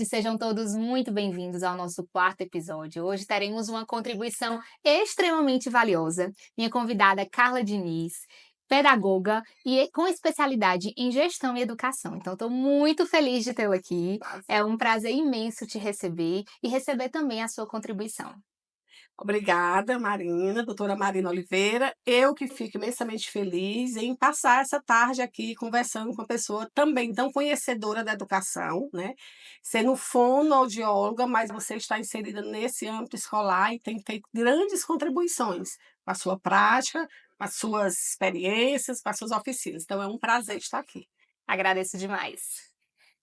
tarde, sejam todos muito bem-vindos ao nosso quarto episódio. Hoje teremos uma contribuição extremamente valiosa. Minha convidada é Carla Diniz, pedagoga e com especialidade em gestão e educação. Então, estou muito feliz de tê-la aqui. É um prazer imenso te receber e receber também a sua contribuição. Obrigada, Marina, doutora Marina Oliveira. Eu que fico imensamente feliz em passar essa tarde aqui conversando com uma pessoa também tão conhecedora da educação, né? Sendo fonoaudióloga, mas você está inserida nesse âmbito escolar e tem feito grandes contribuições com a sua prática, com as suas experiências, com as suas oficinas. Então, é um prazer estar aqui. Agradeço demais.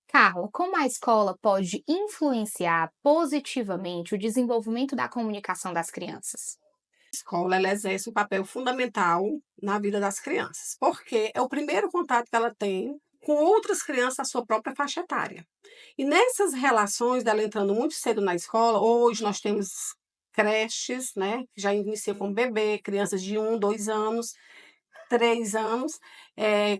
Carla, como a escola pode influenciar positivamente o desenvolvimento da comunicação das crianças? A escola, ela exerce um papel fundamental na vida das crianças, porque é o primeiro contato que ela tem com outras crianças da sua própria faixa etária. E nessas relações dela entrando muito cedo na escola, hoje nós temos creches, né, que já iniciam com bebê, crianças de 1, 2 anos, 3 anos,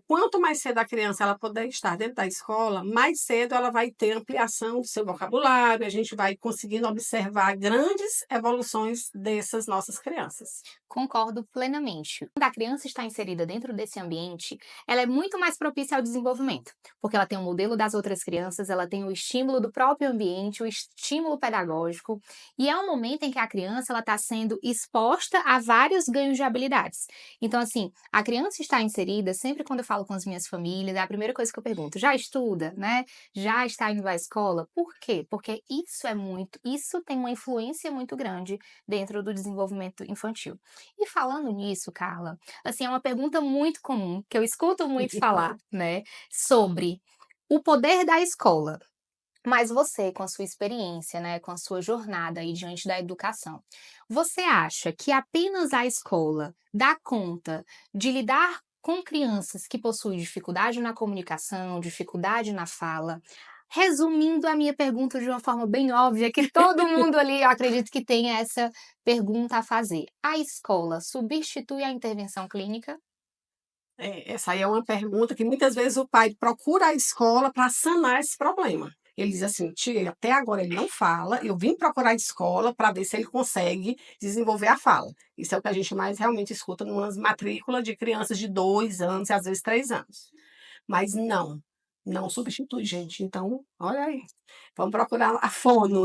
quanto mais cedo a criança ela puder estar dentro da escola, mais cedo ela vai ter ampliação do seu vocabulário, a gente vai conseguindo observar grandes evoluções dessas nossas crianças. Concordo plenamente. Quando a criança está inserida dentro desse ambiente, ela é muito mais propícia ao desenvolvimento, porque ela tem o modelo das outras crianças, ela tem o estímulo do próprio ambiente, o estímulo pedagógico, e é um momento em que a criança ela está sendo exposta a vários ganhos de habilidades. Então, assim, a criança está inserida, sempre quando eu falo com as minhas famílias, é a primeira coisa que eu pergunto: já estuda, né? Já está indo à escola? Por quê? Porque isso tem uma influência muito grande dentro do desenvolvimento infantil. E falando nisso, Carla, assim, é uma pergunta muito comum, que eu escuto muito falar, né, sobre o poder da escola. Mas você, com a sua experiência, né, com a sua jornada aí diante da educação, você acha que apenas a escola dá conta de lidar com crianças que possuem dificuldade na comunicação, dificuldade na fala? Resumindo a minha pergunta de uma forma bem óbvia, que todo mundo ali, eu acredito que tenha essa pergunta a fazer. A escola substitui a intervenção clínica? Essa aí é uma pergunta que muitas vezes o pai procura a escola para sanar esse problema. Ele diz assim: tia, até agora ele não fala, eu vim procurar a escola para ver se ele consegue desenvolver a fala. Isso é o que a gente mais realmente escuta numa matrícula de crianças de 2 anos e às vezes 3 anos. Mas não, não substitui, gente. Então, olha aí, vamos procurar a fono.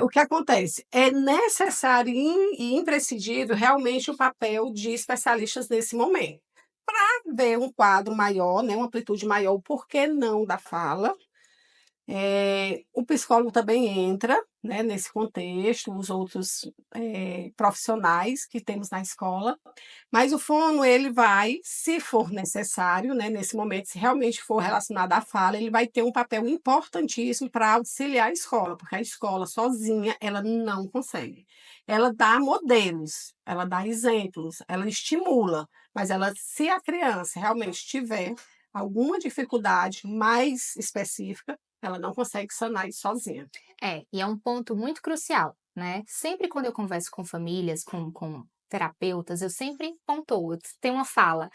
O que acontece? É necessário e imprescindível realmente o papel de especialistas nesse momento. Para ver um quadro maior, né, uma amplitude maior, o porquê não da fala, o psicólogo também entra, né, nesse contexto, os outros, profissionais que temos na escola, mas o fono ele vai, se for necessário, né, nesse momento, se realmente for relacionado à fala, ele vai ter um papel importantíssimo para auxiliar a escola, porque a escola sozinha, ela não consegue. Ela dá modelos, ela dá exemplos, ela estimula, mas ela se a criança realmente tiver alguma dificuldade mais específica, ela não consegue sanar isso sozinha. É, e é um ponto muito crucial, né? Sempre quando eu converso com famílias, com terapeutas, eu sempre pontuo, tem uma fala.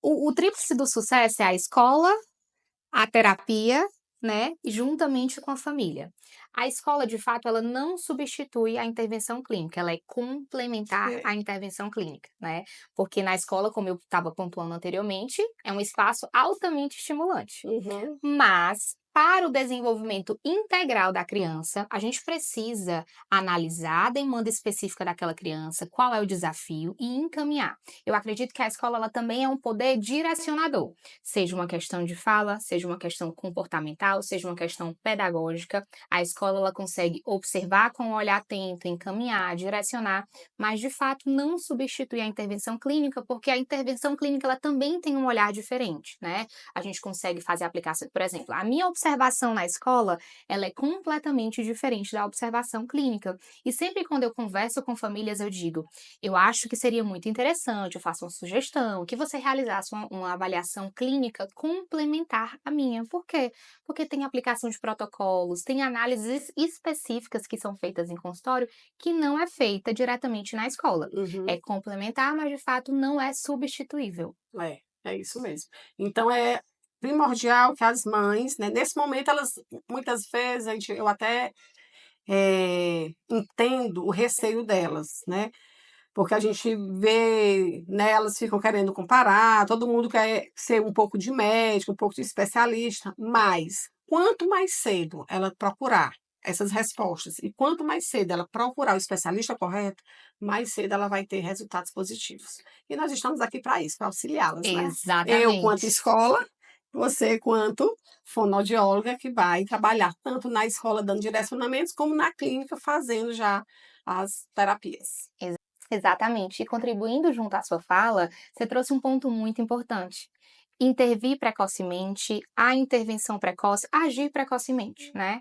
O tríplice do sucesso é a escola, a terapia, né, juntamente com a família. A escola, de fato, ela não substitui a intervenção clínica, ela é complementar É. à intervenção clínica, né? Porque na escola, como eu estava pontuando anteriormente, é um espaço altamente estimulante. Uhum. Mas, para o desenvolvimento integral da criança, a gente precisa analisar a demanda específica daquela criança, qual é o desafio e encaminhar. Eu acredito que a escola ela também é um poder direcionador, seja uma questão de fala, seja uma questão comportamental, seja uma questão pedagógica. A escola ela consegue observar com um olhar atento, encaminhar, direcionar, mas de fato não substitui a intervenção clínica, porque a intervenção clínica ela também tem um olhar diferente, né? A gente consegue fazer a aplicação, por exemplo, a minha observação na escola, ela é completamente diferente da observação clínica. E sempre quando eu converso com famílias, eu digo, eu acho que seria muito interessante, eu faço uma sugestão, que você realizasse uma avaliação clínica complementar à minha. Por quê? Porque tem aplicação de protocolos, tem análises específicas que são feitas em consultório que não é feita diretamente na escola. É Uhum. complementar, mas de fato não é substituível. É isso mesmo. Então primordial que as mães, né, nesse momento elas muitas vezes eu até, entendo o receio delas, né, porque a gente vê, né, elas ficam querendo comparar, todo mundo quer ser um pouco de médico, um pouco de especialista, mas quanto mais cedo ela procurar essas respostas e quanto mais cedo ela procurar o especialista correto, mais cedo ela vai ter resultados positivos. E nós estamos aqui para isso, para auxiliá-las, né? Eu, quanto Exatamente. escola, você, quanto fonoaudióloga, que vai trabalhar tanto na escola dando direcionamentos, como na clínica fazendo já as terapias. Exatamente. E contribuindo junto à sua fala, você trouxe um ponto muito importante. Intervir precocemente, a intervenção precoce, agir precocemente, né?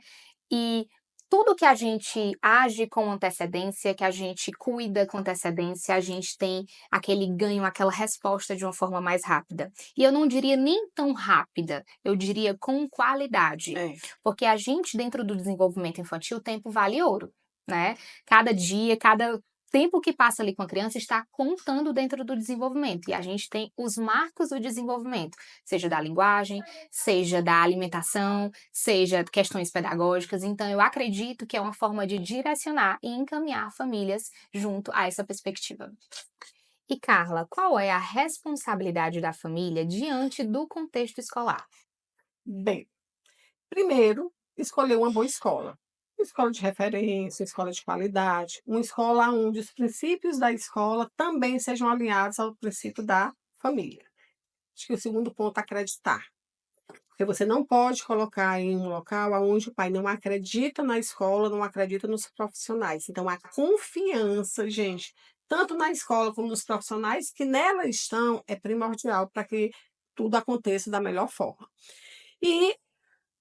E tudo que a gente age com antecedência, que a gente cuida com antecedência, a gente tem aquele ganho, aquela resposta de uma forma mais rápida. E eu não diria nem tão rápida, eu diria com qualidade. É. Porque a gente, dentro do desenvolvimento infantil, o tempo vale ouro, né? Cada dia, cada tempo que passa ali com a criança está contando dentro do desenvolvimento. E a gente tem os marcos do desenvolvimento, seja da linguagem, seja da alimentação, seja questões pedagógicas. Então, eu acredito que é uma forma de direcionar e encaminhar famílias junto a essa perspectiva. E Carla, qual é a responsabilidade da família diante do contexto escolar? Bem, primeiro, escolher uma boa escola. Escola de referência, escola de qualidade, uma escola onde os princípios da escola também sejam alinhados ao princípio da família. Acho que o segundo ponto é acreditar. Porque você não pode colocar em um local onde o pai não acredita na escola, não acredita nos profissionais. Então, a confiança, gente, tanto na escola como nos profissionais que nela estão, é primordial para que tudo aconteça da melhor forma. E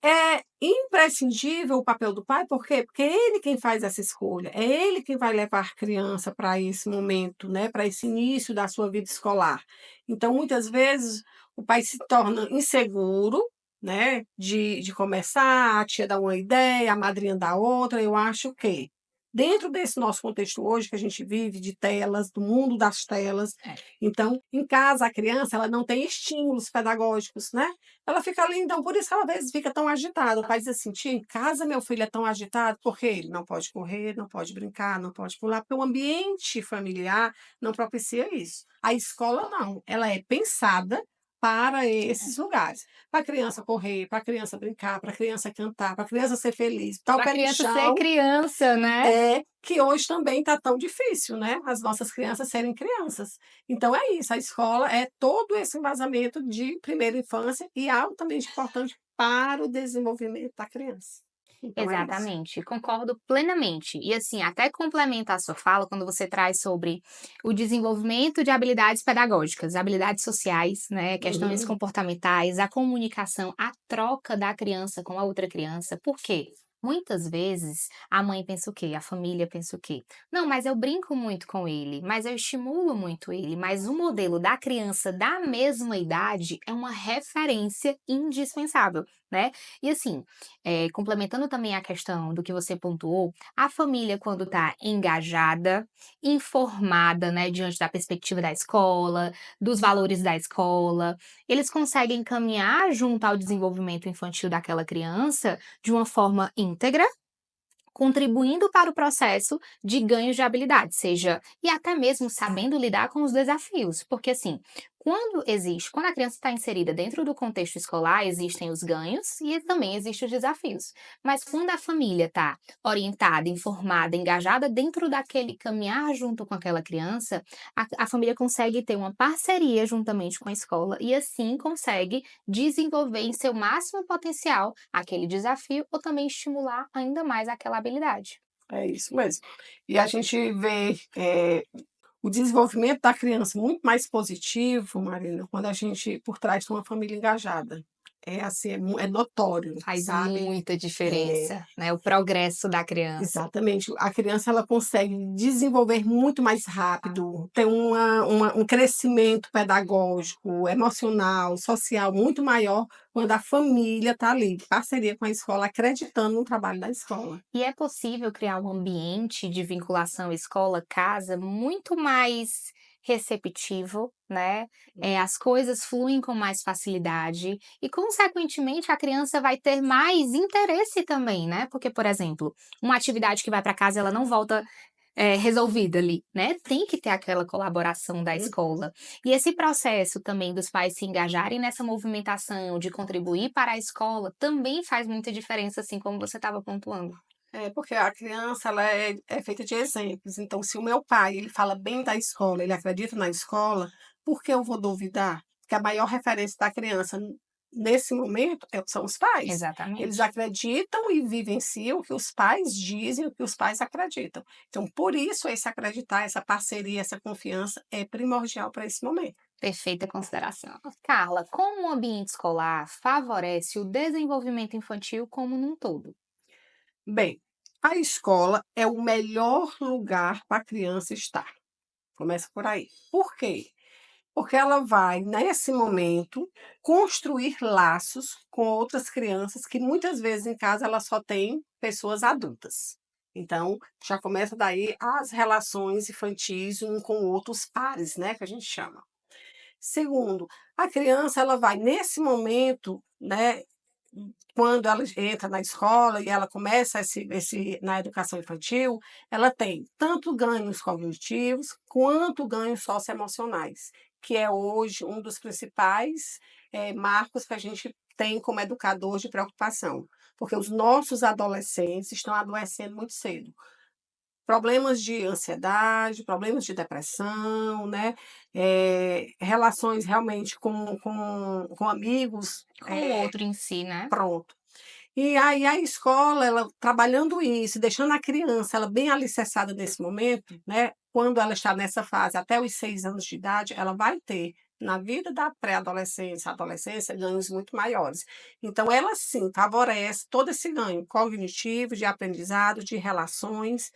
é imprescindível o papel do pai, por quê? Porque é ele quem faz essa escolha, é ele quem vai levar a criança para esse momento, né, para esse início da sua vida escolar. Então, muitas vezes, o pai se torna inseguro, né, de começar, a tia dá uma ideia, a madrinha dá outra. Eu acho que, dentro desse nosso contexto hoje que a gente vive, de telas, do mundo das telas, É. então, em casa, a criança ela não tem estímulos pedagógicos, né? Ela fica ali, então, por isso que ela às vezes fica tão agitada. O pai diz assim: tia, em casa meu filho é tão agitado, porque ele não pode correr, não pode brincar, não pode pular, porque o ambiente familiar não propicia isso. A escola não, ela é pensada para esses lugares. Para a criança correr, para a criança brincar, para a criança cantar, para a criança ser feliz, dar o Para a pé no criança ser chão, criança, né? que hoje também está tão difícil, né? As nossas crianças serem crianças. Então é isso, a escola é todo esse embasamento de primeira infância e altamente importante para o desenvolvimento da criança. Então é isso. Exatamente, concordo plenamente. E assim, até complementa a sua fala quando você traz sobre o desenvolvimento de habilidades pedagógicas, habilidades sociais, né, questões Uhum. comportamentais, a comunicação, a troca da criança com a outra criança. Por quê? Muitas vezes a mãe pensa o quê? A família pensa o quê? Não, mas eu brinco muito com ele, mas eu estimulo muito ele, mas o modelo da criança da mesma idade é uma referência indispensável, né? E assim, complementando também a questão do que você pontuou, a família quando está engajada, informada, né, diante da perspectiva da escola, dos valores da escola, eles conseguem caminhar junto ao desenvolvimento infantil daquela criança de uma forma íntegra, contribuindo para o processo de ganho de habilidade, seja e até mesmo sabendo lidar com os desafios, porque assim, quando a criança está inserida dentro do contexto escolar, existem os ganhos e também existem os desafios. Mas quando a família está orientada, informada, engajada dentro daquele caminhar junto com aquela criança, a família consegue ter uma parceria juntamente com a escola e assim consegue desenvolver em seu máximo potencial aquele desafio ou também estimular ainda mais aquela habilidade. É isso mesmo. E a gente vê o desenvolvimento da criança muito mais positivo, Marina, quando a gente por trás de uma família engajada. É assim, é notório, Faz sabe? muita É, diferença, né, o progresso da criança. exatamente. A criança ela consegue desenvolver muito mais rápido, ter um crescimento pedagógico, emocional, social muito maior quando a família está ali, em parceria com a escola, acreditando no trabalho da escola. E é possível criar um ambiente de vinculação escola-casa muito mais receptivo, né? As coisas fluem com mais facilidade e, consequentemente, a criança vai ter mais interesse também, né? Porque, por exemplo, uma atividade que vai para casa, ela não volta resolvida ali, né? Tem que ter aquela colaboração da Hum. escola. E esse processo também dos pais se engajarem nessa movimentação de contribuir para a escola também faz muita diferença, assim como você estava pontuando. É, porque a criança ela é feita de exemplos. Então, se o meu pai ele fala bem da escola, ele acredita na escola, por que eu vou duvidar? Porque a maior referência da criança nesse momento são os pais. Eles Exatamente. acreditam e vivenciam o que os pais dizem, o que os pais acreditam. Então, por isso, esse acreditar, essa parceria, essa confiança é primordial para esse momento. Perfeita consideração. Carla, como o ambiente escolar favorece o desenvolvimento infantil como num todo? Bem, a escola é o melhor lugar para a criança estar. Começa por aí. Por quê? Porque ela vai, nesse momento, construir laços com outras crianças que muitas vezes em casa ela só tem pessoas adultas. Então, já começa daí as relações infantis um com outros pares, né, que a gente chama. Segundo, a criança ela vai nesse momento, né, quando ela entra na escola e ela começa na educação infantil, ela tem tanto ganhos cognitivos quanto ganhos socioemocionais, que é hoje um dos principais, marcos que a gente tem como educador de preocupação, porque os nossos adolescentes estão adoecendo muito cedo. Problemas de ansiedade, problemas de depressão, né, relações realmente com amigos, Com o outro em si, né? pronto. E aí a escola, ela trabalhando isso, deixando a criança ela bem alicerçada nesse momento, né, quando ela está nessa fase até os 6 anos de idade, ela vai ter, na vida da pré-adolescência, adolescência, ganhos muito maiores. Então ela sim favorece todo esse ganho cognitivo, de aprendizado, de relações,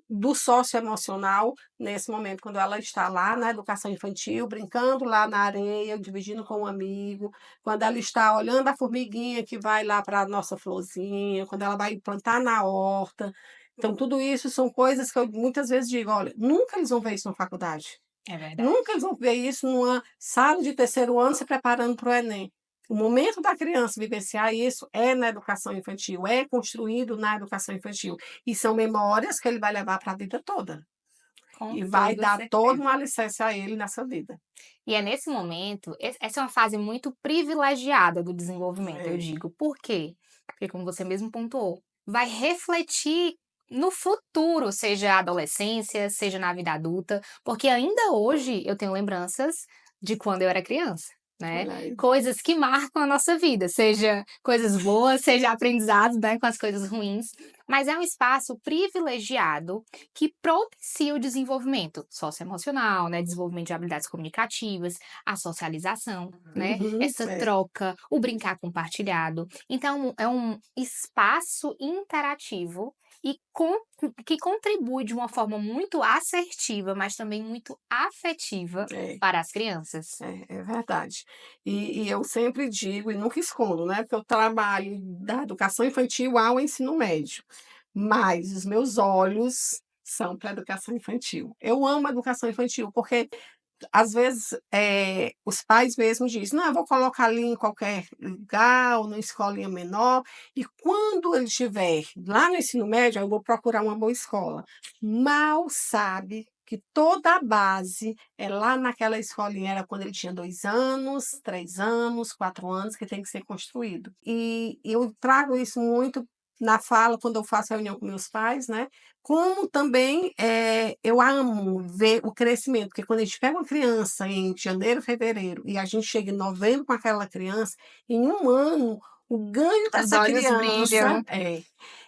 do socioemocional, nesse momento, quando ela está lá na educação infantil, brincando lá na areia, dividindo com um amigo, quando ela está olhando a formiguinha que vai lá para a nossa florzinha, quando ela vai plantar na horta. Então, tudo isso são coisas que eu muitas vezes digo: olha, nunca eles vão ver isso na faculdade. É verdade. Nunca eles vão ver isso numa sala de terceiro ano se preparando para o Enem. O momento da criança vivenciar isso é na educação infantil, é construído na educação infantil. E são memórias que ele vai levar para a vida toda. Com E vai toda dar todo certeza. um alicerce a ele nessa vida. E é nesse momento, essa é uma fase muito privilegiada do desenvolvimento, eu É. digo. Por quê? Porque, como você mesmo pontuou, vai refletir no futuro, seja a adolescência, seja na vida adulta, porque ainda hoje eu tenho lembranças de quando eu era criança, né? Olha aí. Coisas que marcam a nossa vida, seja coisas boas, seja aprendizados, né, com as coisas ruins. Mas é um espaço privilegiado que propicia o desenvolvimento socioemocional, né, desenvolvimento de habilidades comunicativas, a socialização, né, Uhum, essa é, troca, o brincar compartilhado. Então, é um espaço interativo e que contribui de uma forma muito assertiva, mas também muito afetiva é, para as crianças. é verdade. E eu sempre digo, e nunca escondo, né, porque eu trabalho da educação infantil ao ensino médio, mas os meus olhos são para a educação infantil. Eu amo a educação infantil, porque às vezes, os pais mesmo dizem: "Não, eu vou colocar ali em qualquer lugar ou numa escolinha menor", e quando ele estiver lá no ensino médio, aí eu vou procurar uma boa escola. Mal sabe que toda a base é lá naquela escolinha, era quando ele tinha 2 anos, 3 anos, 4 anos, que tem que ser construído. E eu trago isso muito na fala quando eu faço reunião com meus pais, né, como também, eu amo ver o crescimento, porque quando a gente pega uma criança em janeiro, fevereiro, e a gente chega em novembro com aquela criança, em um ano, o ganho Os dessa olhos criança brilham.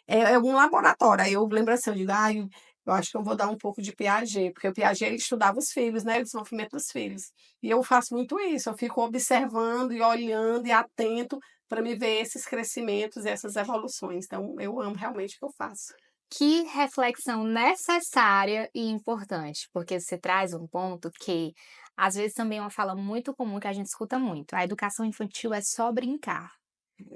é um laboratório. Aí eu lembro assim, eu digo: "Ai, eu acho que eu vou dar um pouco de Piaget", porque o Piaget ele estudava os filhos, né, o desenvolvimento dos filhos. E eu faço muito isso, eu fico observando e olhando e atento para me ver esses crescimentos, essas evoluções. Então eu amo realmente o que eu faço. Que reflexão necessária e importante, porque você traz um ponto que, às vezes, também é uma fala muito comum que a gente escuta muito. A educação infantil é só brincar.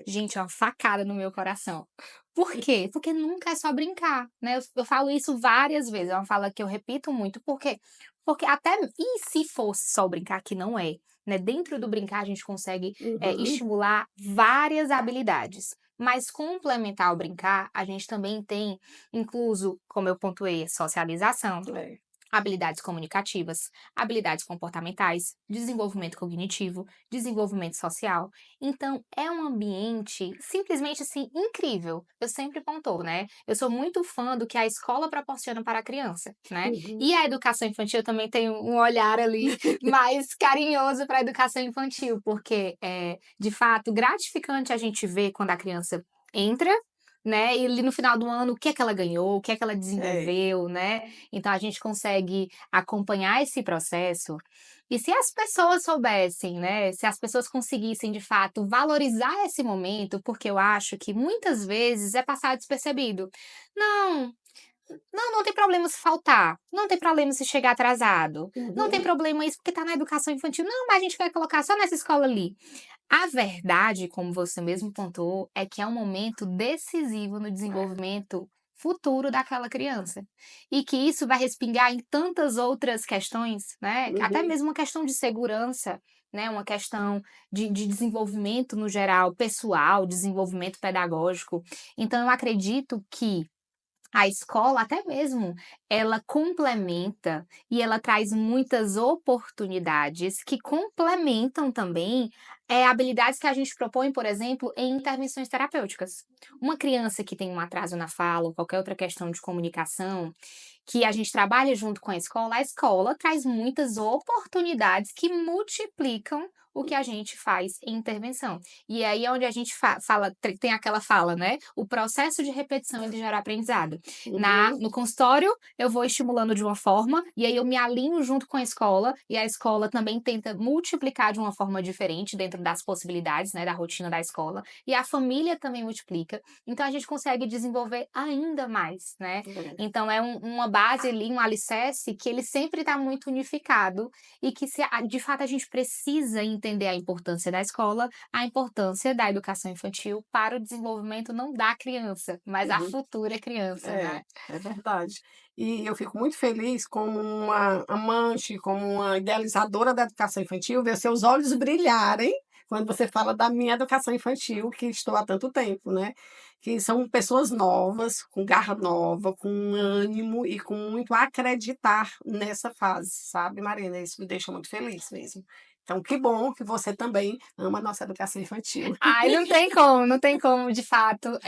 Gente, é uma facada no meu coração. Por quê? Porque nunca é só brincar, né, eu falo isso várias vezes, é uma fala que eu repito muito, por quê? Porque até e se fosse só brincar, que não é, né, dentro do brincar a gente consegue, Uhum. estimular várias habilidades, mas complementar ao brincar, a gente também tem incluso, como eu pontuei, socialização, É. habilidades comunicativas, habilidades comportamentais, desenvolvimento cognitivo, desenvolvimento social. Então, é um ambiente simplesmente assim incrível. Eu sempre pontuo, né? Eu sou muito fã do que a escola proporciona para a criança, né? Uhum. E a educação infantil também tem um olhar ali mais carinhoso para a educação infantil, porque é de fato gratificante a gente ver quando a criança entra, né? E ali no final do ano, o que é que ela ganhou, o que é que ela É. desenvolveu, né? Então a gente consegue acompanhar esse processo. E se as pessoas soubessem, né, se as pessoas conseguissem de fato valorizar esse momento, porque eu acho que muitas vezes é passado despercebido. Não, não tem problema se faltar, não tem problema se chegar atrasado, não tem Uhum. problema isso porque está na educação infantil. Não, mas a gente vai colocar só nessa escola ali. A verdade, como você mesmo pontuou, é que é um momento decisivo no desenvolvimento futuro daquela criança. E que isso vai respingar em tantas outras questões, né? Até Uhum. mesmo uma questão de segurança, né? Uma questão de desenvolvimento no geral, pessoal, desenvolvimento pedagógico. Então, eu acredito que a escola, até mesmo, ela complementa e ela traz muitas oportunidades que complementam também, habilidades que a gente propõe, por exemplo, em intervenções terapêuticas. Uma criança que tem um atraso na fala ou qualquer outra questão de comunicação, que a gente trabalha junto com a escola traz muitas oportunidades que multiplicam o que a gente faz em intervenção. E aí é onde a gente fala, tem aquela fala, né? O processo de repetição ele gera aprendizado. Uhum. No consultório, eu vou estimulando de uma forma, e aí eu me alinho junto com a escola, e a escola também tenta multiplicar de uma forma diferente dentro das possibilidades, né, da rotina da escola, e a família também multiplica. Então a gente consegue desenvolver ainda mais, né? É. Então é uma base ali, um alicerce que ele sempre está muito unificado e que se de fato a gente precisa entender a importância da escola, a importância da educação infantil para o desenvolvimento não da criança, mas a Uhum. futura criança, É, né. é verdade. E eu fico muito feliz como uma amante, como uma idealizadora da educação infantil, ver seus olhos brilharem quando você fala da minha educação infantil, que estou há tanto tempo, né? Que são pessoas novas, com garra nova, com ânimo e com muito acreditar nessa fase, sabe, Marina? Isso me deixa muito feliz mesmo. Então, que bom que você também ama a nossa educação infantil. Ai, não tem como, não tem como de fato,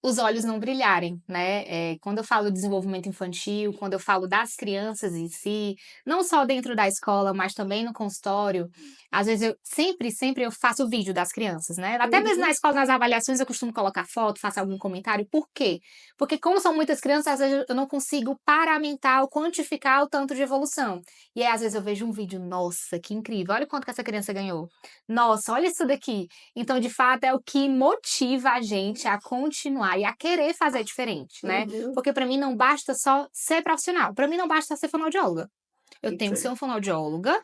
os olhos não brilharem, né. Quando eu falo desenvolvimento infantil, quando eu falo das crianças em si, não só dentro da escola, mas também no consultório, às vezes eu sempre eu faço vídeo das crianças, né. Até mesmo na Uhum. escola, nas avaliações, eu costumo colocar foto, faço algum comentário, por quê? Porque como são muitas crianças, às vezes eu não consigo paramentar ou quantificar o tanto de evolução. E aí, às vezes eu vejo um vídeo: "Nossa, que incrível, olha quanto que essa criança ganhou. Nossa, olha isso daqui". Então, de fato, é o que motiva a gente a continuar e a querer fazer diferente, né. Uhum. Porque para mim não basta só ser profissional, para mim não basta ser fonoaudióloga. Eu tenho que ser Sim. uma fonoaudióloga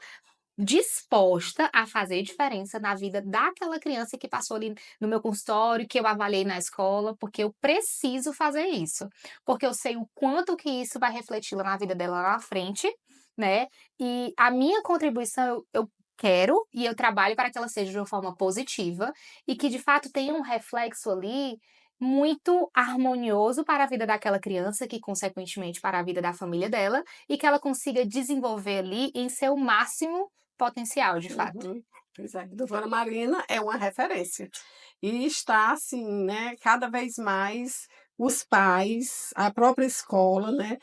disposta a fazer diferença na vida daquela criança que passou ali no meu consultório, que eu avaliei na escola, porque eu preciso fazer isso. Porque eu sei o quanto que isso vai refletir lá na vida dela lá na frente, né, e a minha contribuição eu quero e eu trabalho para que ela seja de uma forma positiva e que de fato tenha um reflexo ali muito harmonioso para a vida daquela criança, que consequentemente para a vida da família dela, e que ela consiga desenvolver ali em seu máximo potencial, de fato. Uhum. Pois é, doutora Marina é uma referência. E está assim, né, cada vez mais os pais, a própria escola, né,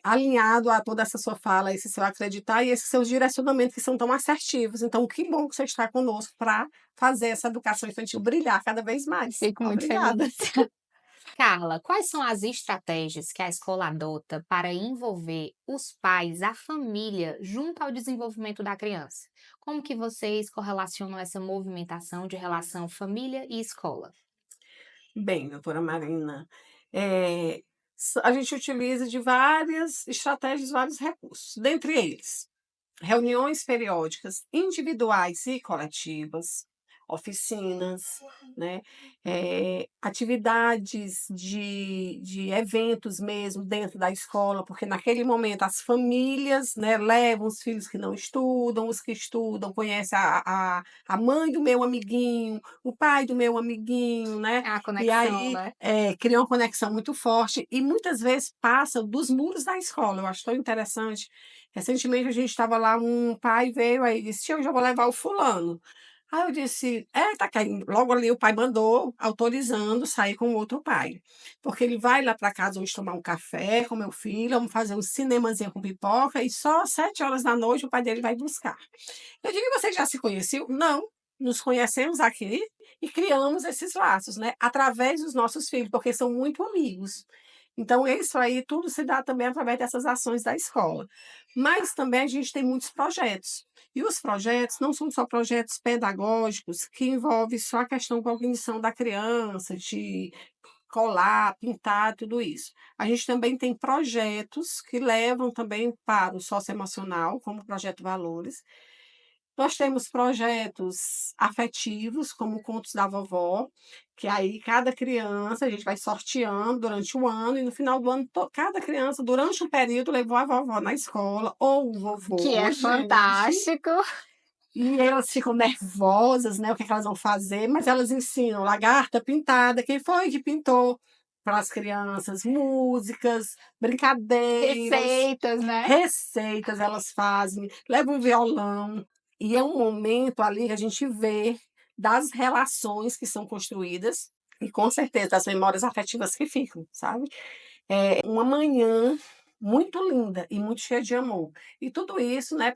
alinhado a toda essa sua fala, esse seu acreditar e esses seus direcionamentos que são tão assertivos. Então, que bom que você está conosco para fazer essa educação infantil brilhar cada vez mais. Fico muito Obrigada. feliz. Carla, quais são as estratégias que a escola adota para envolver os pais, a família, junto ao desenvolvimento da criança? Como que vocês correlacionam essa movimentação de relação família e escola? Bem, doutora Marina, a gente utiliza de várias estratégias, vários recursos, dentre eles reuniões periódicas individuais e coletivas, oficinas, né, atividades de eventos mesmo dentro da escola, porque naquele momento as famílias, né, levam os filhos que não estudam, os que estudam conhecem a mãe do meu amiguinho, o pai do meu amiguinho, né, É a e conexão, aí, né. cria uma conexão muito forte e muitas vezes passa dos muros da escola, eu acho tão interessante. Recentemente a gente estava lá, um pai veio aí e disse: "Tia, eu já vou levar o fulano". Aí eu disse: "É, tá caindo". Logo ali o pai mandou, autorizando sair com o outro pai, porque ele vai lá para casa hoje tomar um café com meu filho, vamos fazer um cinemazinho com pipoca e só 19h o pai dele vai buscar. Eu digo: "E vocês já se conheciam?". "Não, nos conhecemos aqui e criamos esses laços, né, através dos nossos filhos, porque são muito amigos". Então isso aí tudo se dá também através dessas ações da escola. Mas também a gente tem muitos projetos, e os projetos não são só projetos pedagógicos que envolvem só a questão da cognição da criança, de colar, pintar, tudo isso. A gente também tem projetos que levam também para o socioemocional, como o projeto Valores. Nós temos projetos afetivos, como Contos da Vovó, que aí cada criança, a gente vai sorteando durante o ano, e no final do ano, cada criança, durante um período, levou a vovó na escola, ou o Que vovô, é gente, fantástico. e elas ficam nervosas, né, o que é que elas vão fazer, mas elas ensinam lagarta pintada, quem foi que pintou? Para as crianças, músicas, brincadeiras, Receitas, né. receitas elas fazem, levam um violão, e é um momento ali que a gente vê das relações que são construídas e com certeza das memórias afetivas que ficam, sabe. É uma manhã muito linda e muito cheia de amor. E tudo isso, né,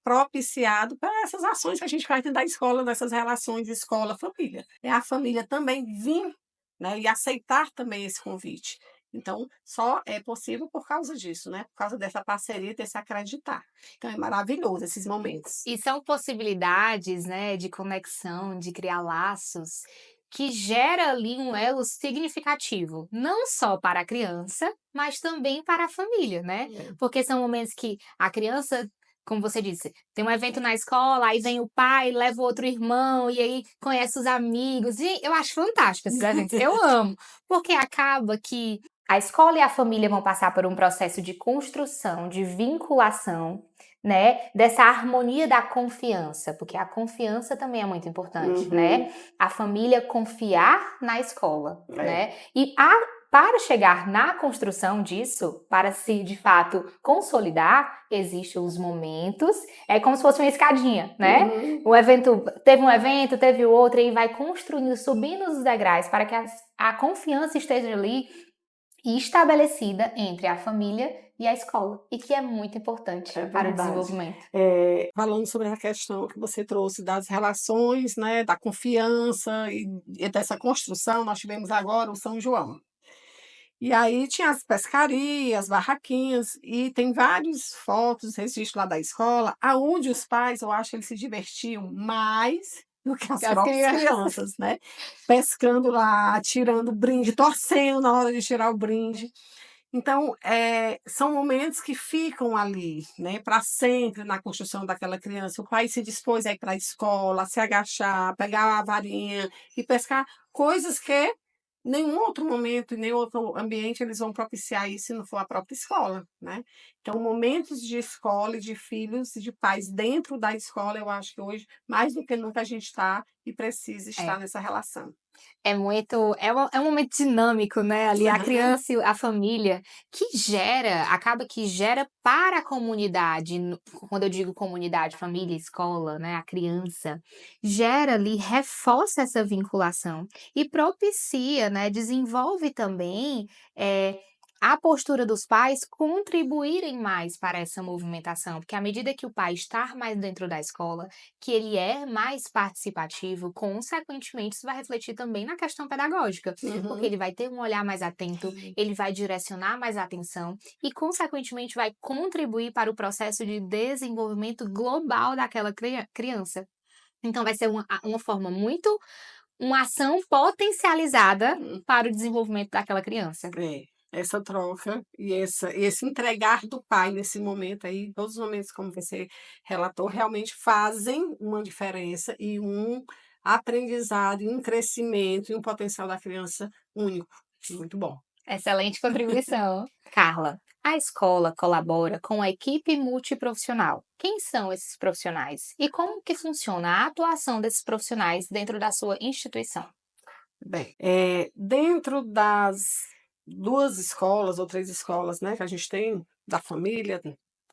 propiciado por essas ações que a gente faz dentro da escola, nessas relações de escola-família. É a família também vir, né, e aceitar também esse convite. Então, só é possível por causa disso, né, por causa dessa parceria, desse acreditar. Então é maravilhoso esses momentos. E são possibilidades, né, de conexão, de criar laços, que gera ali um elo significativo, não só para a criança, mas também para a família, né. É. Porque são momentos que a criança, como você disse, tem um evento na escola, aí vem o pai, leva o outro irmão, e aí conhece os amigos, e eu acho fantástico esses eventos, eu amo, porque acaba que a escola e a família vão passar por um processo de construção, de vinculação, né, dessa harmonia da confiança, porque a confiança também é muito importante, Uhum. né? A família confiar na escola, É, né? Para chegar na construção disso, para se de fato consolidar, existem os momentos, é como se fosse uma escadinha, né? uhum. O evento, teve um evento, teve outro, e vai construindo, subindo os degraus para que a confiança esteja ali e estabelecida entre a família e a escola, e que é muito importante É para o verdade. desenvolvimento. Falando sobre a questão que você trouxe das relações, né, da confiança e dessa construção, nós tivemos agora o São João. E aí tinha as pescarias, barraquinhas, e tem vários fotos, registros lá da escola, aonde os pais, eu acho, eles se divertiam mais do que as As próprias crianças. crianças, né? Pescando lá, tirando brinde, torcendo na hora de tirar o brinde. Então, são momentos que ficam ali, né, para sempre na construção daquela criança. O pai se dispôs a ir para a escola, a se agachar, pegar a varinha e pescar, coisas que nenhum outro momento, em nenhum outro ambiente eles vão propiciar isso se não for a própria escola, né. Então, momentos de escola e de filhos e de pais dentro da escola, eu acho que hoje, mais do que nunca, a gente está e precisa estar É. nessa relação. É um momento dinâmico, né, ali a Aham. criança e a família, acaba que gera para a comunidade, quando eu digo comunidade, família, escola, né, a criança, gera ali, reforça essa vinculação e propicia, né, desenvolve também, eh, a postura dos pais contribuírem mais para essa movimentação, porque à medida que o pai está mais dentro da escola, que ele é mais participativo, consequentemente, isso vai refletir também na questão pedagógica, porque Uhum. ele vai ter um olhar mais atento, ele vai direcionar mais atenção e, consequentemente, vai contribuir para o processo de desenvolvimento global daquela criança. Então, vai ser uma forma muito, uma ação potencializada Hum. para o desenvolvimento daquela criança. É, essa troca e esse entregar do pai nesse momento aí, todos os momentos como você relatou, realmente fazem uma diferença e aprendizado e um crescimento e um potencial da criança único. Muito bom. Excelente contribuição. Carla, a escola colabora com a equipe multiprofissional. Quem são esses profissionais? E como que funciona a atuação desses profissionais dentro da sua instituição? Bem, dentro das 2 escolas ou 3 escolas, né, que a gente tem da família,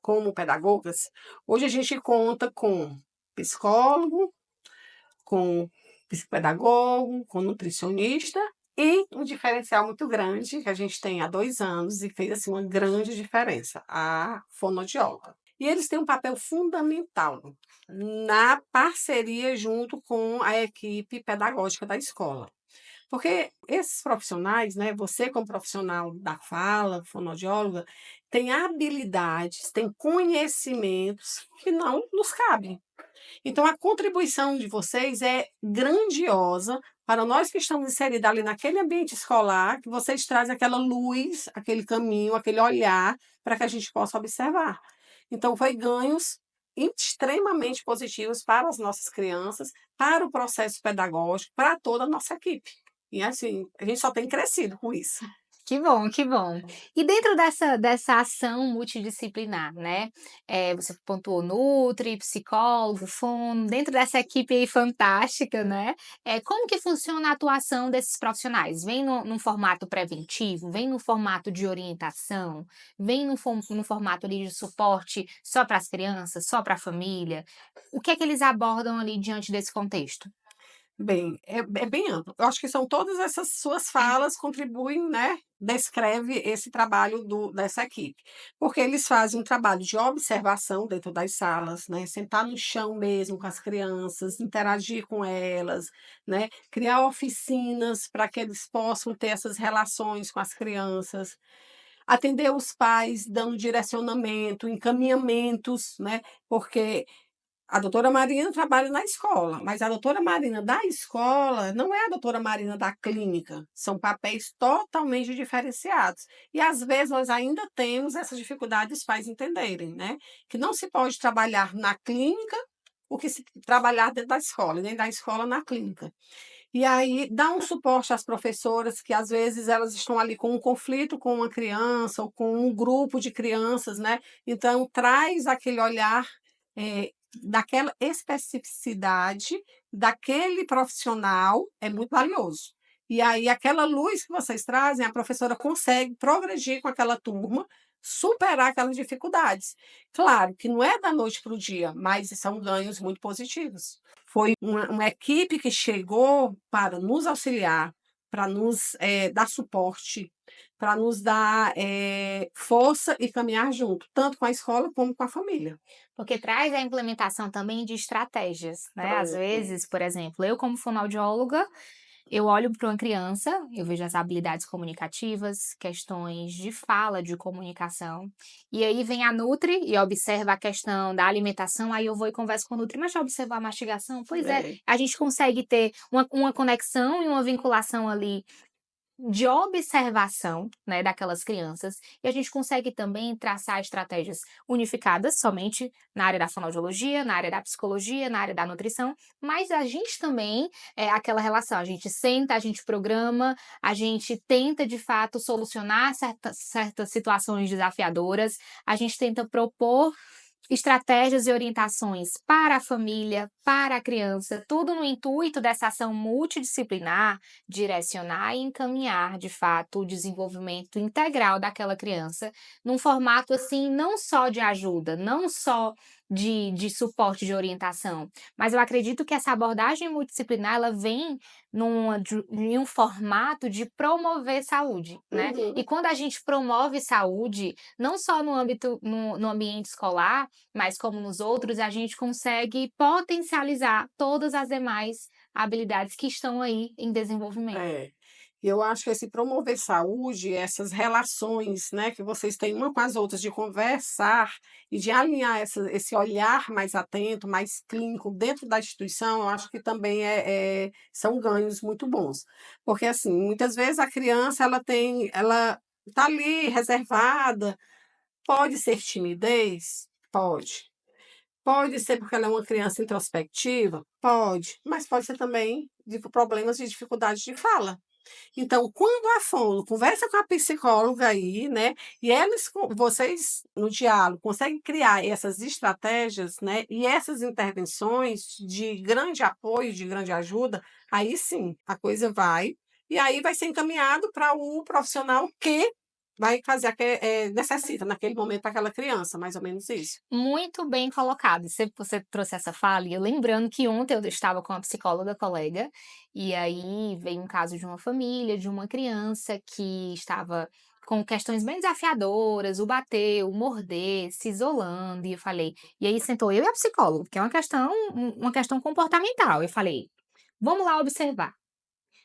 como pedagogas, hoje a gente conta com psicólogo, com psicopedagogo, com nutricionista e um diferencial muito grande que a gente tem há 2 anos e fez, assim, uma grande diferença, a fonoaudióloga. E eles têm um papel fundamental na parceria junto com a equipe pedagógica da escola. Porque esses profissionais, né, você como profissional da fala, fonoaudióloga, tem habilidades, tem conhecimentos que não nos cabem. Então a contribuição de vocês é grandiosa para nós que estamos inseridos ali naquele ambiente escolar, que vocês trazem aquela luz, aquele caminho, aquele olhar para que a gente possa observar. Então foi ganhos extremamente positivos para as nossas crianças, para o processo pedagógico, para toda a nossa equipe. E assim, a gente só tem crescido com isso. Que bom, que bom. E dentro dessa ação multidisciplinar, né, você pontuou nutri, psicólogo, fono, dentro dessa equipe aí fantástica, né, como que funciona a atuação desses profissionais? Vem num formato preventivo? Vem no formato de orientação? Vem no formato ali de suporte só para as crianças, só para a família? O que é que eles abordam ali diante desse contexto? Bem, é bem amplo. Eu acho que são todas essas suas falas contribuem, né, descreve esse trabalho dessa equipe. Porque eles fazem um trabalho de observação dentro das salas, né, sentar no chão mesmo com as crianças, interagir com elas, né, criar oficinas para que eles possam ter essas relações com as crianças, atender os pais dando direcionamento, encaminhamentos, né, porque a doutora Marina trabalha na escola, mas a doutora Marina da escola não é a doutora Marina da clínica, são papéis totalmente diferenciados. E às vezes nós ainda temos essa dificuldade dos pais entenderem, né, que não se pode trabalhar na clínica o que se trabalhar dentro da escola, e nem da escola na clínica. E aí dá um suporte às professoras que às vezes elas estão ali com um conflito com uma criança ou com um grupo de crianças, né, então traz aquele olhar, daquela especificidade daquele profissional é muito valioso. E aí aquela luz que vocês trazem, a professora consegue progredir com aquela turma, superar aquelas dificuldades. Claro que não é da noite para o dia, mas são ganhos muito positivos. Foi uma equipe que chegou para nos auxiliar, para nos, dar suporte, para nos dar, força e caminhar junto, tanto com a escola como com a família. Porque traz a implementação também de estratégias, né, às Pronto. vezes, por exemplo, eu como fonoaudióloga, eu olho para uma criança, eu vejo as habilidades comunicativas, questões de fala, de comunicação, e aí vem a nutri e observa a questão da alimentação, aí eu vou e converso com a nutri: "Mas já observou a mastigação?". Pois é, É. a gente consegue ter uma conexão e uma vinculação ali de observação, né, daquelas crianças, e a gente consegue também traçar estratégias unificadas somente na área da fonoaudiologia, na área da psicologia, na área da nutrição, mas a gente também é aquela relação, a gente senta, a gente programa, a gente tenta de fato solucionar certas situações desafiadoras, a gente tenta propor estratégias e orientações para a família, para a criança, tudo no intuito dessa ação multidisciplinar, direcionar e encaminhar, de fato, o desenvolvimento integral daquela criança, num formato assim, não só de ajuda, não só de suporte, de orientação, mas eu acredito que essa abordagem multidisciplinar, ela vem em um formato de promover saúde, né? E Uhum. quando a gente promove saúde, não só no âmbito, no ambiente escolar, mas como nos outros, a gente consegue potencializar todas as demais habilidades que estão aí em desenvolvimento. É. E eu acho que esse promover saúde, essas relações, né, que vocês têm uma com as outras, de conversar e de alinhar esse olhar mais atento, mais clínico dentro da instituição, eu acho que também são ganhos muito bons. Porque, assim, muitas vezes a criança ela está ali reservada, pode ser timidez? Pode. Pode ser porque ela é uma criança introspectiva? Pode, mas pode ser também de problemas de dificuldade de fala. Então, quando a fono conversa com a psicóloga aí, né, e vocês no diálogo conseguem criar essas estratégias, né, e essas intervenções de grande apoio, de grande ajuda, aí sim, a coisa vai, e aí vai ser encaminhado para o profissional que vai fazer necessita naquele momento para aquela criança, mais ou menos isso. Muito bem colocado. Você trouxe essa fala, e eu lembrando que ontem eu estava com uma psicóloga colega, e aí veio um caso de uma família, de uma criança que estava com questões bem desafiadoras, o bater, o morder, se isolando, e eu falei, e aí sentou eu e a psicóloga, que é uma questão comportamental. Eu falei: "Vamos lá observar.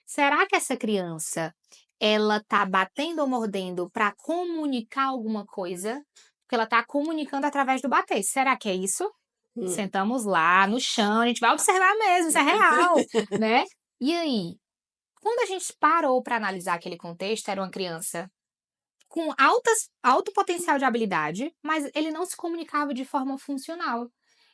Será que essa criança, ela tá batendo ou mordendo para comunicar alguma coisa? Porque ela tá comunicando através do bater. Será que é isso?" Hum. Sentamos lá no chão, a gente vai observar mesmo, isso é real, né. E aí, quando a gente parou para analisar aquele contexto, era uma criança com alto potencial de habilidade, mas ele não se comunicava de forma funcional.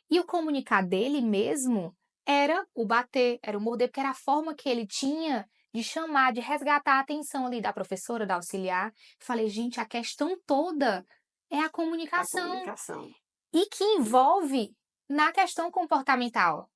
E o comunicar dele mesmo era o bater, era o morder, porque era a forma que ele tinha de chamar, de resgatar a atenção ali da professora, da auxiliar. Falei: "Gente, a questão toda é a A comunicação", comunicação. e que envolve na questão comportamental.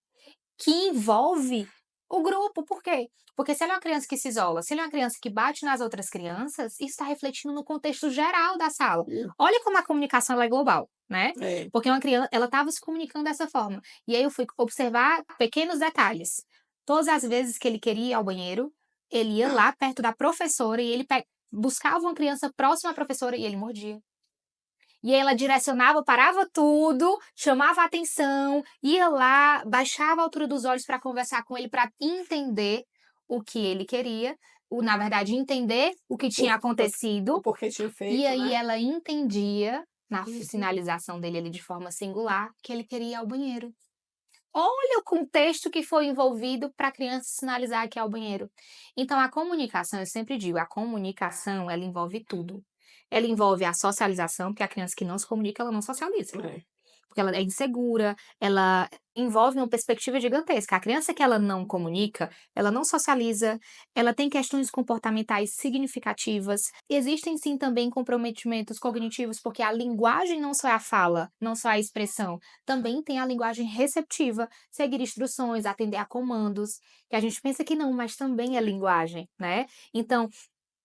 Que envolve o grupo, por quê? Porque se ele é uma criança que se isola, se ele é uma criança que bate nas outras crianças, isso está refletindo no contexto geral da sala. Hum, Olha como a comunicação ela é global, né? é. Porque uma criança, ela estava se comunicando dessa forma. E aí eu fui observar pequenos detalhes. Todas as vezes que ele queria ir ao banheiro, ele ia lá perto da professora e ele buscava uma criança próxima à professora e ele mordia. E aí ela direcionava, parava tudo, chamava a atenção, ia lá, baixava a altura dos olhos para conversar com ele, para entender o que ele queria, na verdade, entender o que O tinha o acontecido, porquê tinha e feito, aí né. ela entendia, na Uhum. sinalização dele ali de forma singular, que ele queria ir ao banheiro. Olha o contexto que foi envolvido para a criança sinalizar que é ao banheiro. Então a comunicação, eu sempre digo, a comunicação ela envolve tudo. Ela envolve a socialização, porque a criança que não se comunica, ela não socializa. É. Porque ela é insegura, ela envolve uma perspectiva gigantesca. A criança que ela não comunica, ela não socializa, ela tem questões comportamentais significativas. Existem sim também comprometimentos cognitivos, porque a linguagem não só é a fala, não só é a expressão, também tem a linguagem receptiva, seguir instruções, atender a comandos, que a gente pensa que não, mas também é linguagem, né? Então,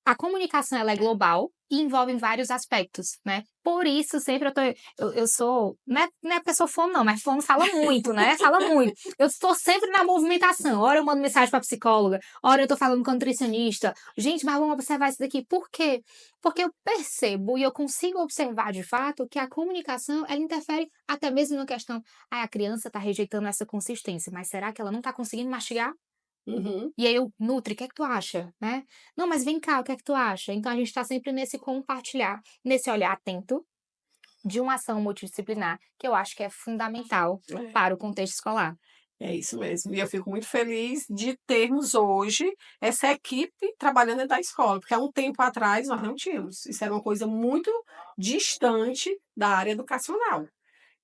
a comunicação ela é global e envolve vários aspectos, né. Por isso sempre eu sou não é porque eu sou fono não, mas fono fala muito, né, fala muito. Eu estou sempre na movimentação, ora eu mando mensagem pra psicóloga, ora eu tô falando com a nutricionista. "Gente, mas vamos observar isso daqui", por quê? Porque eu percebo e eu consigo observar de fato que a comunicação ela interfere até mesmo na questão: "Ai, a criança tá rejeitando essa consistência, mas será que ela não tá conseguindo mastigar?" Uhum. E aí eu: "Nutri, o que é que tu acha?", né. "Não, mas vem cá, o que é que tu acha?". Então a gente está sempre nesse compartilhar, nesse olhar atento de uma ação multidisciplinar, que eu acho que é fundamental É. para o contexto escolar. É isso mesmo. E eu fico muito feliz de termos hoje essa equipe trabalhando dentro da escola, porque há um tempo atrás nós não tínhamos. Isso era uma coisa muito distante da área educacional.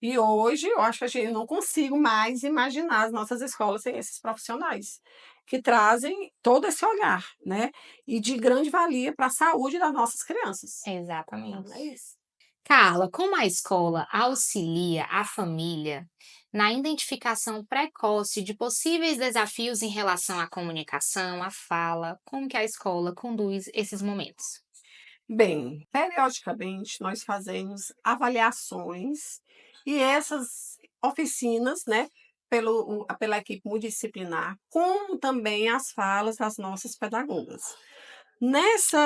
E hoje eu acho que a gente não consigo mais imaginar as nossas escolas sem esses profissionais, que trazem todo esse olhar, né, e de grande valia para a saúde das nossas crianças. Então é Exatamente. isso. Carla, como a escola auxilia a família na identificação precoce de possíveis desafios em relação à comunicação, à fala, como que a escola conduz esses momentos? Bem, periodicamente nós fazemos avaliações e essas oficinas, né, pela equipe multidisciplinar, como também as falas das nossas pedagogas. Nesse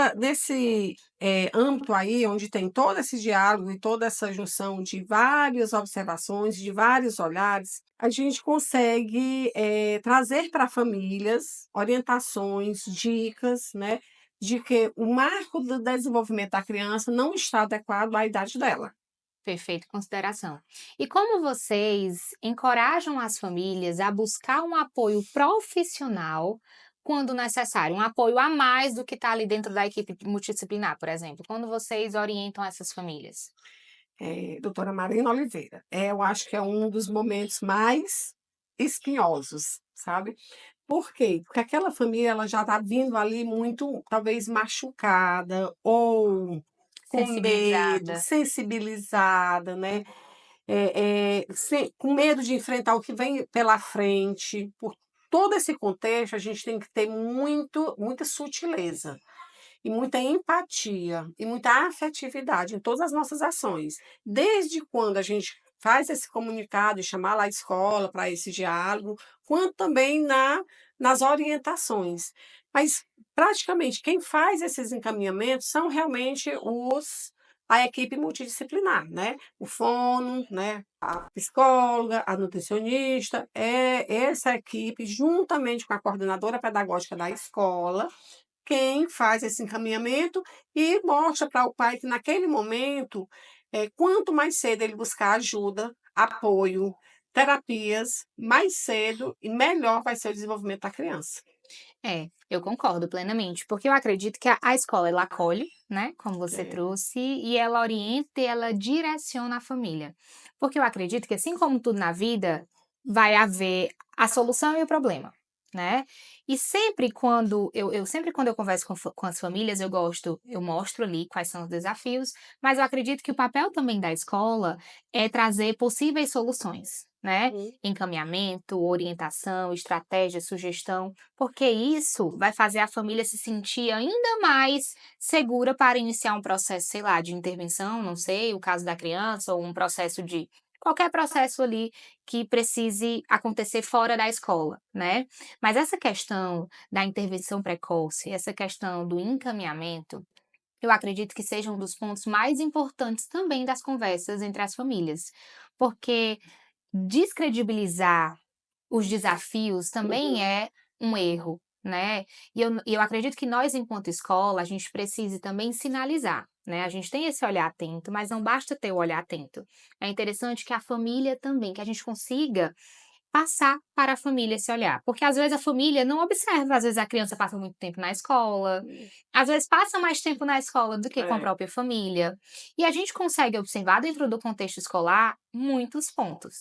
âmbito aí, onde tem todo esse diálogo e toda essa junção de várias observações, de vários olhares, a gente consegue, trazer para famílias orientações, dicas, né, de que o marco do desenvolvimento da criança não está adequado à idade dela. Perfeita consideração. E como vocês encorajam as famílias a buscar um apoio profissional quando necessário, um apoio a mais do que está ali dentro da equipe multidisciplinar, por exemplo, quando vocês orientam essas famílias? doutora Marina Oliveira. Eu acho que é um dos momentos mais espinhosos, sabe. Por quê? Porque aquela família ela já está vindo ali muito, talvez, machucada ou com medo, Sensibilizada. sensibilizada, né, com medo de enfrentar o que vem pela frente. Por todo esse contexto, a gente tem que ter muita sutileza. E muita empatia e muita afetividade em todas as nossas ações. Desde quando a gente faz esse comunicado e chamar lá a escola para esse diálogo, quanto também nas orientações. Mas praticamente quem faz esses encaminhamentos são realmente a equipe multidisciplinar, né? O fono, né? A psicóloga, a nutricionista, é essa equipe, juntamente com a coordenadora pedagógica da escola, quem faz esse encaminhamento e mostra para o pai que naquele momento, quanto mais cedo ele buscar ajuda, apoio, terapias, mais cedo e melhor vai ser o desenvolvimento da criança. É, eu concordo plenamente, porque eu acredito que a escola ela acolhe, né, como você É. trouxe, e ela orienta e ela direciona a família. Porque eu acredito que assim como tudo na vida, vai haver a solução e o problema, né? E sempre quando eu converso com as famílias, eu mostro ali quais são os desafios, mas eu acredito que o papel também da escola é trazer possíveis soluções, né? Uhum. Encaminhamento, orientação, estratégia, sugestão, porque isso vai fazer a família se sentir ainda mais segura para iniciar um processo, sei lá, de intervenção, não sei, o caso da criança, ou um processo de qualquer processo ali que precise acontecer fora da escola, né? Mas essa questão da intervenção precoce, essa questão do encaminhamento, eu acredito que seja um dos pontos mais importantes também das conversas entre as famílias, porque descredibilizar os desafios também Uhum. é um erro, né. E eu acredito que nós, enquanto escola, a gente precise também sinalizar, né. A gente tem esse olhar atento, mas não basta ter o olhar atento. É interessante que a família também, que a gente consiga passar para a família esse olhar, porque às vezes a família não observa, às vezes a criança passa muito tempo na escola, às vezes passa mais tempo na escola do que com a É. própria família, e a gente consegue observar dentro do contexto escolar muitos pontos.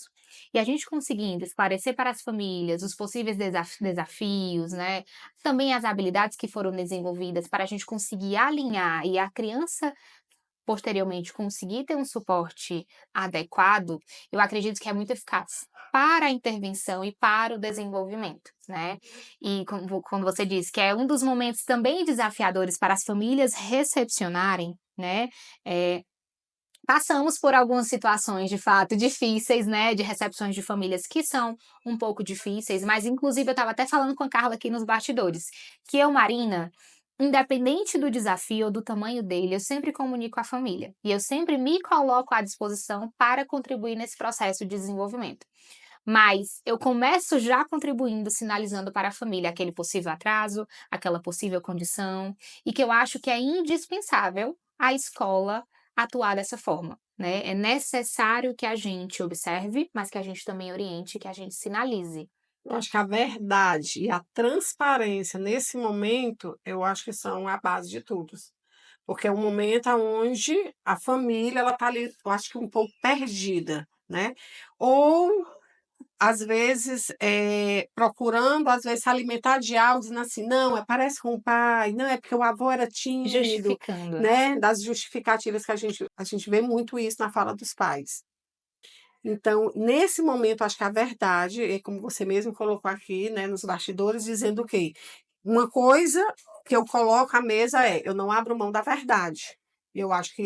E a gente conseguindo esclarecer para as famílias os possíveis desafios, né, também as habilidades que foram desenvolvidas para a gente conseguir alinhar e a criança posteriormente conseguir ter um suporte adequado, eu acredito que é muito eficaz para a intervenção e para o desenvolvimento, né. E como você disse, que é um dos momentos também desafiadores para as famílias recepcionarem, né, eh, passamos por algumas situações de fato difíceis, né, de recepções de famílias que são um pouco difíceis, mas inclusive eu estava até falando com a Carla aqui nos bastidores, que eu, Marina, independente do desafio ou do tamanho dele, eu sempre comunico à família, e eu sempre me coloco à disposição para contribuir nesse processo de desenvolvimento. Mas eu começo já contribuindo, sinalizando para a família aquele possível atraso, aquela possível condição, e que eu acho que é indispensável a escola atuar dessa forma, né. É necessário que a gente observe, mas que a gente também oriente, que a gente sinalize. Eu acho que a verdade e a transparência nesse momento, eu acho que são a base de tudo. Porque é um momento aonde a família ela está ali, eu acho que um pouco perdida, né. Ou às vezes, procurando, às vezes, se alimentar de algo, dizendo assim: "Não, parece com o pai, não, é porque o avô era tímido", Justificando, né. né, das justificativas que a gente vê muito isso na fala dos pais. Então, nesse momento, acho que a verdade, é como você mesmo colocou aqui, né, nos bastidores, dizendo o quê? Uma coisa que eu coloco à mesa é: eu não abro mão da verdade. Eu acho que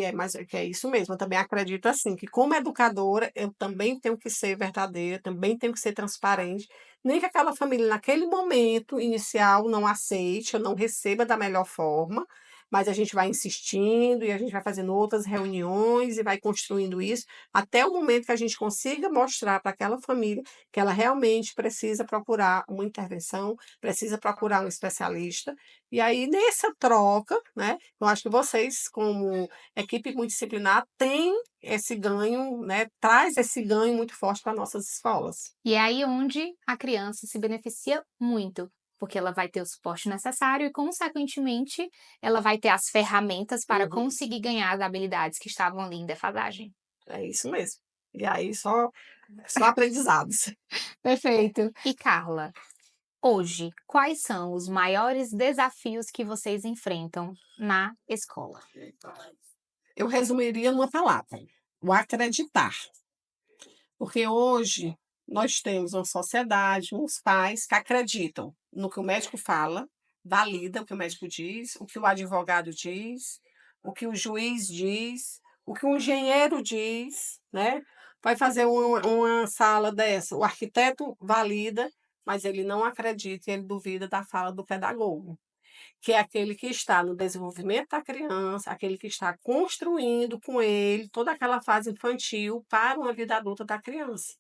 é isso mesmo, eu também acredito assim, que como educadora, eu também tenho que ser verdadeira, também tenho que ser transparente, nem que aquela família naquele momento inicial não aceite, ou não receba da melhor forma, mas a gente vai insistindo e a gente vai fazendo outras reuniões e vai construindo isso, até o momento que a gente consiga mostrar para aquela família que ela realmente precisa procurar uma intervenção, precisa procurar um especialista. E aí, nessa troca, né, eu acho que vocês, como equipe multidisciplinar, têm esse ganho, né, traz esse ganho muito forte para nossas escolas. E é aí onde a criança se beneficia muito, porque ela vai ter o suporte necessário e, consequentemente, ela vai ter as ferramentas para Uhum. conseguir ganhar as habilidades que estavam ali em defasagem. É isso mesmo. E aí só aprendizados. Perfeito. E Carla, hoje, quais são os maiores desafios que vocês enfrentam na escola? Eu resumiria numa palavra: o acreditar. Porque hoje nós temos uma sociedade, uns pais que acreditam no que o médico fala, valida o que o médico diz, o que o advogado diz, o que o juiz diz, o que o engenheiro diz, né? Vai fazer uma sala dessa, o arquiteto valida, mas ele não acredita e ele duvida da fala do pedagogo, que é aquele que está no desenvolvimento da criança, aquele que está construindo com ele toda aquela fase infantil para uma vida adulta da criança.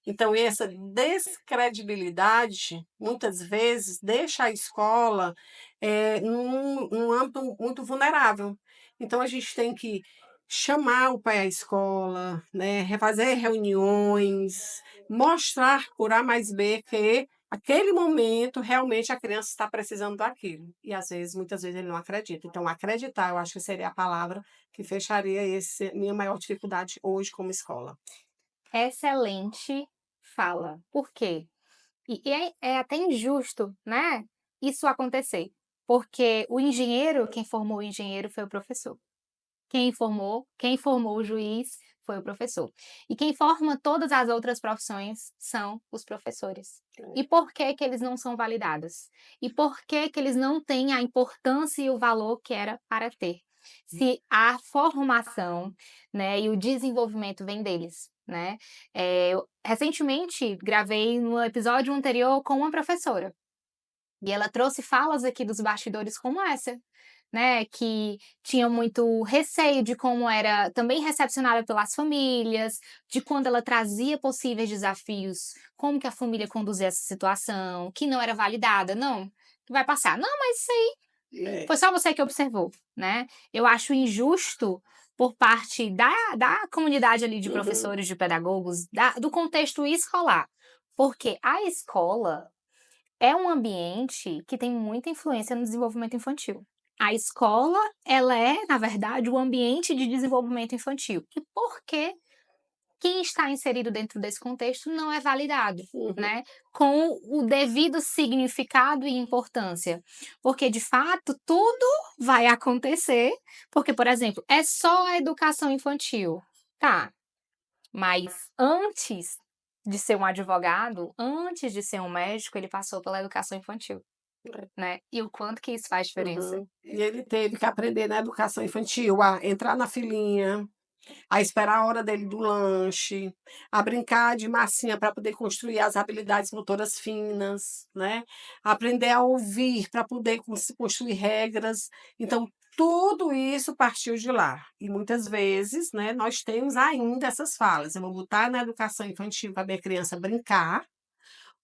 Então, essa descredibilidade, muitas vezes, deixa a escola num âmbito muito vulnerável. Então, a gente tem que chamar o pai à escola, né, fazer reuniões, mostrar por A mais B que aquele momento realmente a criança está precisando daquilo. E às vezes, muitas vezes, ele não acredita. Então, acreditar, eu acho que seria a palavra que fecharia esse minha maior dificuldade hoje como escola. Excelente fala. Por quê? É até injusto, né, isso acontecer, porque o engenheiro, quem formou o engenheiro foi o professor. Quem formou o juiz foi o professor. E quem forma todas as outras profissões são os professores. E por que que eles não são validados? E por que que eles não têm a importância e o valor que era para ter? Se a formação, né, e o desenvolvimento vem deles, né? Eu recentemente gravei no episódio anterior com uma professora. E ela trouxe falas aqui dos bastidores como essa, né, que tinha muito receio de como era também recepcionada pelas famílias, de quando ela trazia possíveis desafios, como que a família conduzia essa situação, que não era validada, não, que vai passar. Não, mas isso aí É. foi só você que observou, né? Eu acho injusto por parte da comunidade ali de Uhum. professores, de pedagogos, do contexto escolar, porque a escola é um ambiente que tem muita influência no desenvolvimento infantil. A escola, ela é, na verdade, o ambiente de desenvolvimento infantil. E por que quem está inserido dentro desse contexto não é validado, Uhum. né? Com o devido significado e importância. Porque, de fato, tudo vai acontecer, porque, por exemplo, é só a educação infantil. Tá, mas antes de ser um advogado, antes de ser um médico, ele passou pela educação infantil, né. E o quanto que isso faz diferença. Uhum. E ele teve que aprender na educação infantil a entrar na filinha, a esperar a hora dele do lanche, a brincar de massinha para poder construir as habilidades motoras finas, né? Aprender a ouvir para poder construir regras. Então, tudo isso partiu de lá. E muitas vezes, né, nós temos ainda essas falas. Eu vou botar na educação infantil para a minha criança brincar,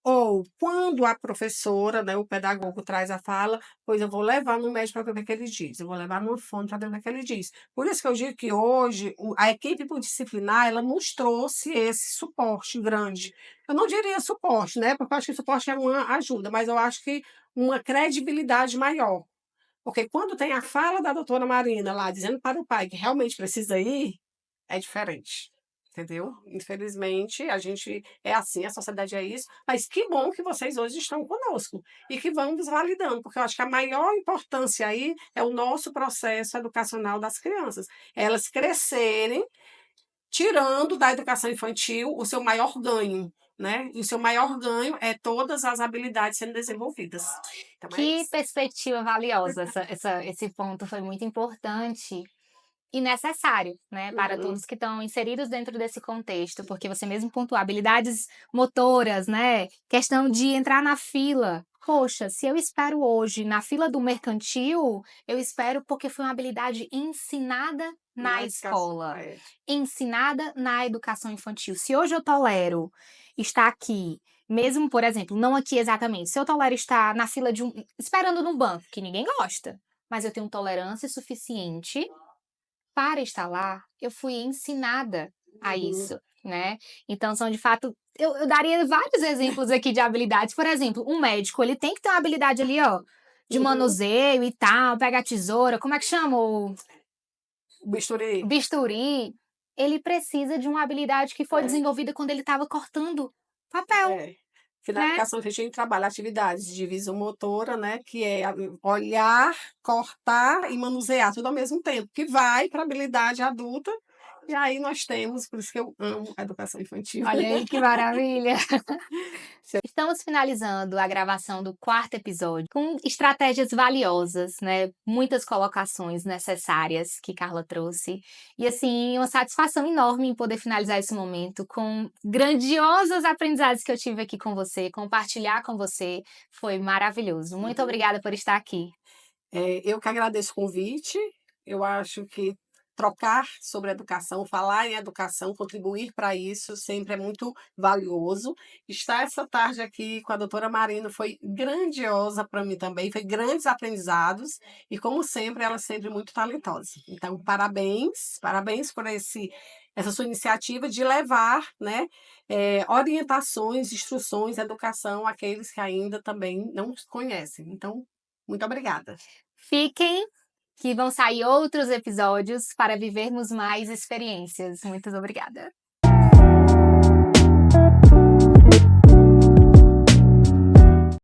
ou quando a professora, né, o pedagogo traz a fala, pois eu vou levar no médico para ver o que é que ele diz, eu vou levar no fono para ver o que é que ele diz. Por isso que eu digo que hoje a equipe multidisciplinar, ela nos trouxe esse suporte grande. Eu não diria suporte, né, porque eu acho que suporte é uma ajuda, mas eu acho que uma credibilidade maior. Porque quando tem a fala da doutora Marina lá, dizendo para o pai que realmente precisa ir, é diferente, entendeu? Infelizmente, a gente é assim, a sociedade é isso, mas que bom que vocês hoje estão conosco e que vão nos validando, porque eu acho que a maior importância aí é o nosso processo educacional das crianças, elas crescerem tirando da educação infantil o seu maior ganho, né? E o seu maior ganho é todas as habilidades sendo desenvolvidas. Então é Que isso. perspectiva valiosa, esse ponto foi muito importante e necessário, né, para Uhum, todos que estão inseridos dentro desse contexto, porque você mesmo pontuou habilidades motoras, né, questão de entrar na fila. Poxa, se eu espero hoje na fila do mercantil, eu espero porque foi uma habilidade ensinada na na educação, escola, é. ensinada na educação infantil. Se hoje eu tolero estar aqui, mesmo, por exemplo, não aqui exatamente, se eu tolero estar na fila de esperando no banco, que ninguém gosta, mas eu tenho tolerância suficiente para estar lá, eu fui ensinada a Uhum, isso, né. Então são de fato eu daria vários exemplos aqui de habilidades, por exemplo, um médico, ele tem que ter uma habilidade ali, ó, de uhum. manuseio e tal, pega a tesoura, como é que chama? O Bisturi. bisturi. ele precisa de uma habilidade que foi É, desenvolvida quando ele estava cortando papel, é. Que na né. educação a gente trabalha atividades de visomotora, né, que é a olhar, cortar e manusear tudo ao mesmo tempo, que vai para a habilidade adulta, e aí nós temos por isso que eu amo a educação infantil. Olha aí que maravilha. Se Estamos finalizando a gravação do quarto episódio com estratégias valiosas, né, muitas colocações necessárias que Carla trouxe, e assim, uma satisfação enorme em poder finalizar esse momento com grandiosas aprendizados que eu tive aqui com você, compartilhar com você, foi maravilhoso. Muito obrigada por estar aqui. Eu que agradeço o convite. Eu acho que trocar sobre educação, falar em educação, contribuir para isso sempre é muito valioso. Estar essa tarde aqui com a doutora Marina foi grandiosa para mim também, foi grandes aprendizados e, como sempre, ela é sempre muito talentosa. Então, parabéns, parabéns por essa sua iniciativa de levar, né, orientações, instruções, educação àqueles que ainda também não conhecem. Então, muito obrigada. Fiquem, que vão sair outros episódios para vivermos mais experiências. Muito obrigada.